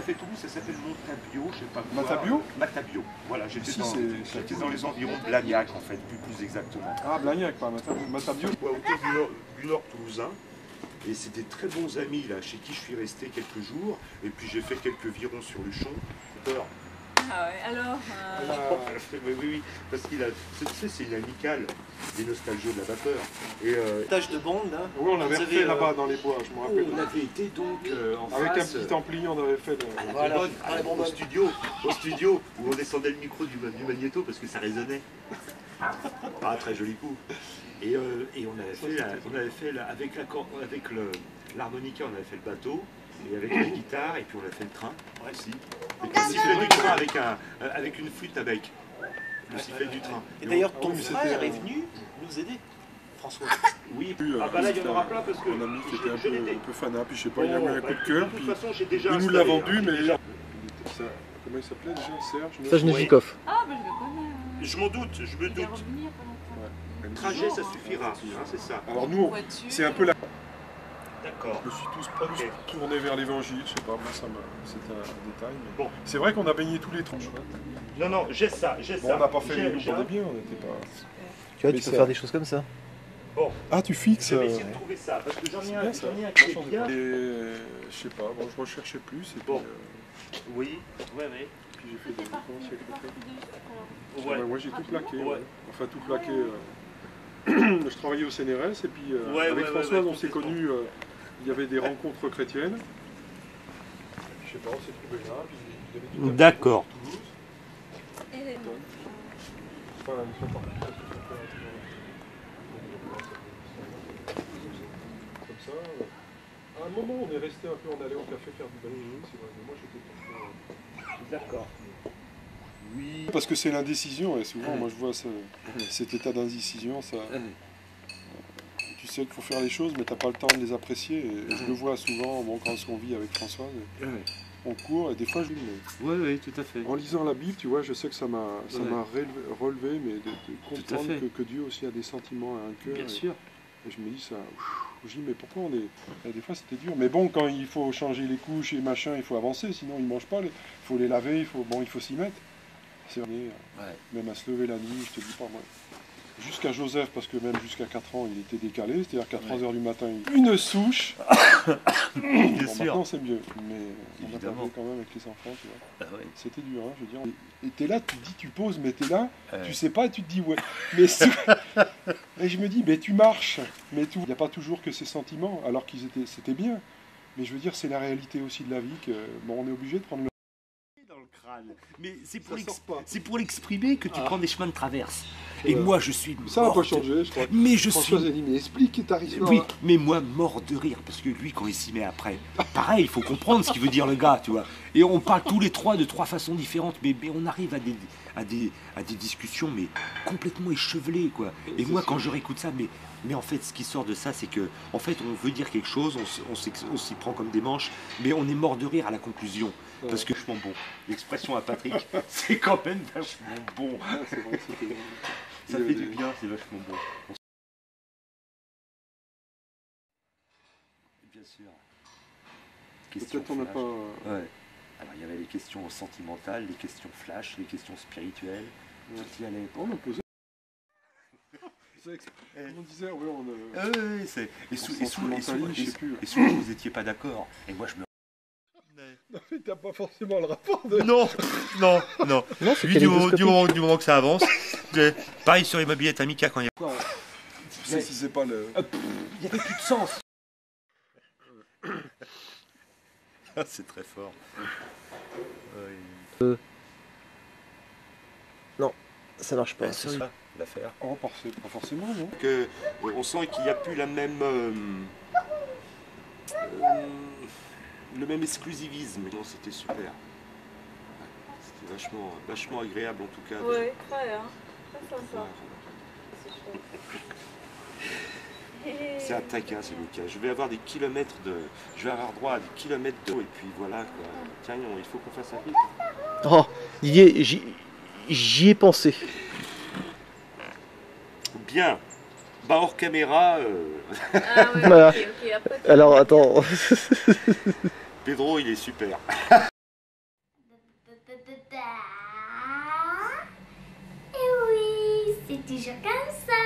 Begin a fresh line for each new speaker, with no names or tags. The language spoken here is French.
fait Toulouse, ça s'appelle Montabio, je sais pas quoi.
Matabio?
Matabio, voilà, j'étais dans les environs de Blagnac en fait, plus exactement.
Ah, Blagnac, pas Matabio.
Ouais, autour du nord toulousain. Et c'est des très bons amis là, chez qui je suis resté quelques jours. Et puis j'ai fait quelques virons sur le champ. Peur.
Ah ouais, alors
Oui, parce qu'il a. Tu sais, c'est une amicale des nostalgios de la vapeur. Et
Tâche de bande là.
Oui, on l'avait refait là-bas dans les bois, je me rappelle.
on avait été donc en
Avec
face,
un petit ampli, on avait fait.
à la
Voilà,
bonbonne, au studio où on descendait le micro du magnéto parce que ça résonnait. Pas un très joli coup. Et on avait fait avec l'harmonica, on avait fait le bateau. Et avec la guitare, et puis on a fait le train aussi. Et puis le sifflet du train avec une flûte à bec. Le sifflet du train.
Et d'ailleurs, ton frère est venu nous aider, François.
Oui, ah bah là il y en aura plein parce que
mon ami qui était un peu fanat, puis je sais pas, il a eu un coup de
de
cœur,
toute
puis
façon j'ai déjà
il nous
installé,
l'a vendu,
hein.
mais comment il s'appelait déjà?
Serge Nevikov.
Ah bah je le connais.
Je m'en doute, je me
Il est
doute.
revenu il y a pas longtemps.
Le trajet ça suffira, hein, c'est ça.
Alors nous, c'est un peu la...
D'accord.
Je me suis tous tourné vers l'évangile, je sais pas, moi c'est un détail. Mais...
Bon.
C'est vrai qu'on a baigné tous les troncs.
Non, j'ai ça,
Bon, on n'a pas fait les loups pour des biens, on n'était pas...
Tu vois,
Mais
tu peux
ça-
faire des choses comme ça.
Bon,
Ah, tu fixes
je vais essayer de trouver ça, parce que j'en ai un qui est bien.
Et je sais pas, bon, je recherchais plus, et puis,
Bon. Oui, ouais.
puis j'ai fait des... Comment c'est écrit?
Ouais.
Ouais, moi j'ai tout plaqué,
Ouais.
enfin tout plaqué. Je travaillais au CNRS et puis avec
Ouais,
Françoise on s'est
complètement.
connus, il y avait des rencontres chrétiennes. Je sais pas, on s'est trouvés là, puis il y avait tout un
D'accord.
peu Toulouse.
Et
Voilà, ils sont partis parce que comme ça. À un moment on est resté un peu, on allait au café faire du baloning, c'est vrai, mais moi j'étais pas trop...
D'accord. Oui.
Parce que c'est l'indécision, et souvent moi je vois cet état d'indécision, ça... Tu sais qu'il faut faire les choses, mais t'as pas le temps de les apprécier. Et je le vois souvent bon, quand on vit avec Françoise. On court, et des fois je lis.
Oui, tout à fait.
En lisant la Bible, tu vois, je sais que ça m'a relevé, mais de comprendre
fait.
que Dieu aussi a des sentiments, a un cœur.
Bien sûr.
Et je me dis ça. Je dis, mais pourquoi on est. Et des fois c'était dur. Mais bon, quand il faut changer les couches et machin, il faut avancer, sinon ils mangent pas. Il faut les laver, il faut s'y mettre. C'est même à se lever la nuit, je te dis pas moi. Jusqu'à Joseph, parce que même jusqu'à 4 ans, il était décalé, c'est-à-dire qu'à 3 h du matin, une souche. Bien sûr. Maintenant, c'est mieux, mais on a parlé quand même avec les enfants, tu vois.
Bah ouais.
C'était dur, hein, je veux dire. Et t'es là, tu te dis, tu poses, mais t'es là, tu sais pas, tu te dis, ouais. Mais et je me dis, mais tu marches, mais tout. Il n'y a pas toujours que ces sentiments, alors c'était bien. Mais je veux dire, c'est la réalité aussi de la vie, que bon, on est obligé de prendre le...
Dans le crâne. Mais
c'est
pour l'exprimer que tu prends des chemins de traverse.
Ouais.
Et moi je suis
Ça n'a
mort
pas
de-
changé, je crois.
Mais je
Françoise
suis...
a dit, mais explique ta histoire.
Oui, mais moi mort de rire, parce que lui quand il s'y met après, pareil, il faut comprendre ce qu'il veut dire le gars, tu vois. Et on parle tous les trois de 3 façons différentes, mais on arrive à des discussions mais complètement échevelées, quoi. Et moi quand je réécoute ça, mais en fait ce qui sort de ça, c'est que en fait on veut dire quelque chose, on s'y prend comme des manches, mais on est mort de rire à la conclusion. Parce que vachement bon. L'expression à Patrick, c'est quand même vachement bon.
Ah, c'est vrai, c'était bon.
Ça fait du bien, c'est vachement bon. Bien sûr.
Peut-être on n'a pas...
Ouais. Alors il y avait les questions sentimentales, les questions flash, les questions spirituelles. Tout y allait.
On a posé. On disait, oui, on...
Oui, c'est... Et souvent vous étiez pas d'accord. Et moi je me...
Non, mais t'as pas forcément le rapport de...
Non.
Non, c'est
Lui, du moment que ça avance. Pareil sur les mobilettes Amica quand il y a...
Tu sais si c'est pas le...
Il n'y avait plus de sens. C'est très fort.
Non, ça marche pas.
C'est ça l'affaire.
Oh, pas forcément, non.
On sent qu'il n'y a plus la même... le même exclusivisme. Non, c'était super. C'était vachement agréable en tout cas.
ouais, très, hein. Très sympa.
C'est un taquin, c'est le cas. Je vais avoir des kilomètres de... Je vais avoir droit à des kilomètres d'eau et puis voilà quoi. Tiens, il faut qu'on fasse un rythme.
Oh, Didier, j'y ai pensé.
Bien. Bah hors caméra...
Ah ouais,
Voilà.
ok, après,
Alors, attends.
Pedro, il est super.
toujours comme ça.